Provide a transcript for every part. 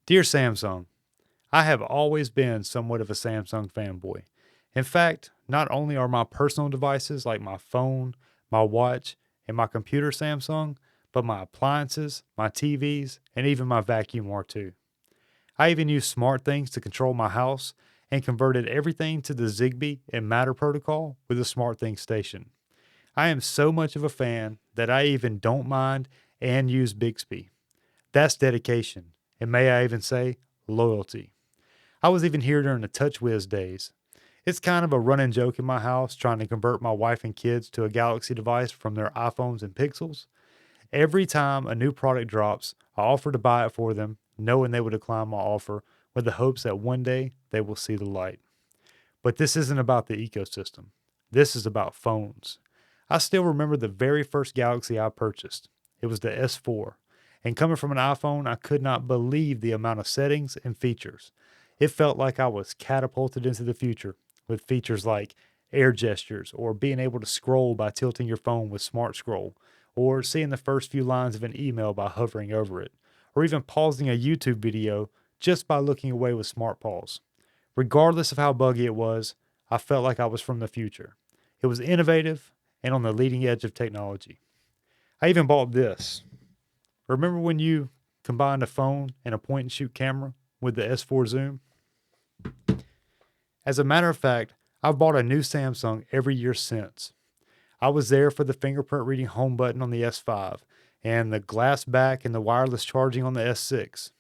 Dear Samsung, I have always been somewhat of a Samsung fanboy. In fact, not only are my personal devices like my phone, my watch, and my computer Samsung, but my appliances, my TVs, and even my vacuum are too. I even use smart things to control my house and converted everything to the Zigbee and Matter protocol with the SmartThings station. I am so much of a fan that I even don't mind and use Bixby. That's dedication, and may I even say, loyalty. I was even here during the TouchWiz days. It's kind of a running joke in my house trying to convert my wife and kids to a Galaxy device from their iPhones and Pixels. Every time a new product drops, I offer to buy it for them, knowing they will decline my offer with the hopes that one day they will see the light. But this isn't about the ecosystem. This is about phones. I still remember the very first Galaxy I purchased. It was the S4. And coming from an iPhone, I could not believe the amount of settings and features. It felt like I was catapulted into the future with features like air gestures or being able to scroll by tilting your phone with Smart Scroll or seeing the first few lines of an email by hovering over it or even pausing a YouTube video just by looking away with Smart Pause. Regardless of how buggy it was, I felt like I was from the future. It was innovative and on the leading edge of technology. I even bought this. Remember when you combined a phone and a point and shoot camera with the S4 zoom? As a matter of fact, I've bought a new Samsung every year since. I was there for the fingerprint reading home button on the S5 and the glass back and the wireless charging on the S6.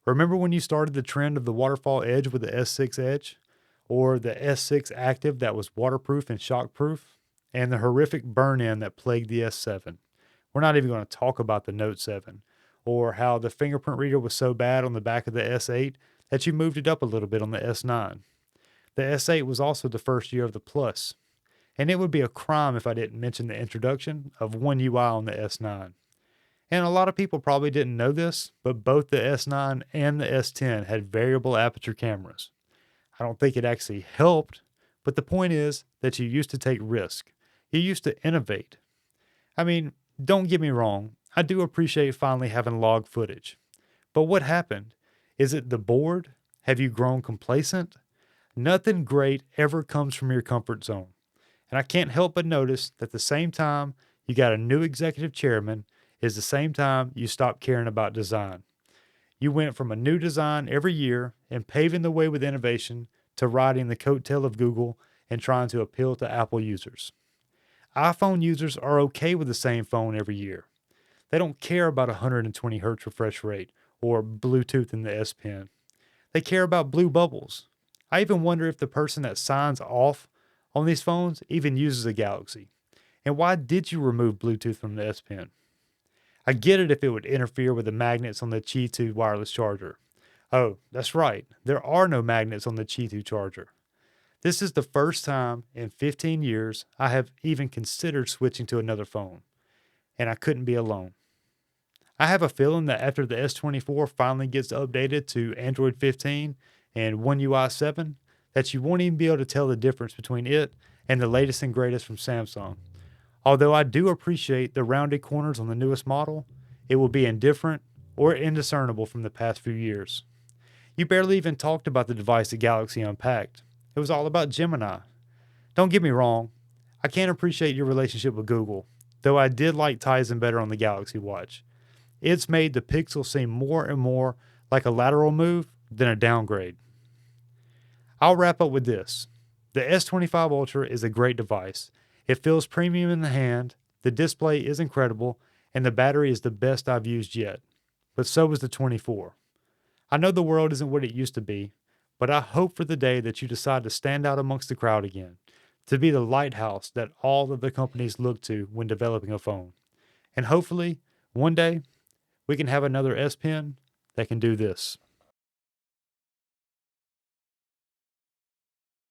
Remember when you started the trend of the waterfall edge with the S6 Edge? Or the S6 Active that was waterproof and shockproof? And the horrific burn-in that plagued the S7? We're not even going to talk about the Note 7, or how the fingerprint reader was so bad on the back of the S8 that you moved it up a little bit on the S9. The S8 was also the first year of the Plus, and it would be a crime if I didn't mention the introduction of One UI on the S9. And a lot of people probably didn't know this, but both the S9 and the S10 had variable aperture cameras. I don't think it actually helped, but the point is that you used to take risk. You used to innovate. I mean, don't get me wrong, I do appreciate finally having log footage. But what happened? Is it the board? Have you grown complacent? Nothing great ever comes from your comfort zone. And I can't help but notice that the same time you got a new executive chairman is the same time you stop caring about design. You went from a new design every year and paving the way with innovation to riding the coattail of Google and trying to appeal to Apple users. iPhone users are okay with the same phone every year. They don't care about 120 Hz refresh rate or Bluetooth in the S Pen. They care about blue bubbles. I even wonder if the person that signs off on these phones even uses a Galaxy. And why did you remove Bluetooth from the S Pen? I get it if it would interfere with the magnets on the Qi 2 wireless charger. Oh, that's right. There are no magnets on the Qi 2 charger. This is the first time in 15 years I have even considered switching to another phone, and I couldn't be alone. I have a feeling that after the S24 finally gets updated to Android 15 and One UI 7, that you won't even be able to tell the difference between it and the latest and greatest from Samsung. Although I do appreciate the rounded corners on the newest model, it will be indifferent or indiscernible from the past few years. You barely even talked about the device that Galaxy unpacked. It was all about Gemini. Don't get me wrong, I can't appreciate your relationship with Google, though I did like Tizen better on the Galaxy Watch. It's made the Pixel seem more and more like a lateral move than a downgrade. I'll wrap up with this. The S25 Ultra is a great device. It feels premium in the hand, the display is incredible, and the battery is the best I've used yet. But so is the 24. I know the world isn't what it used to be, but I hope for the day that you decide to stand out amongst the crowd again, to be the lighthouse that all of the companies look to when developing a phone. And hopefully, one day, we can have another S Pen that can do this.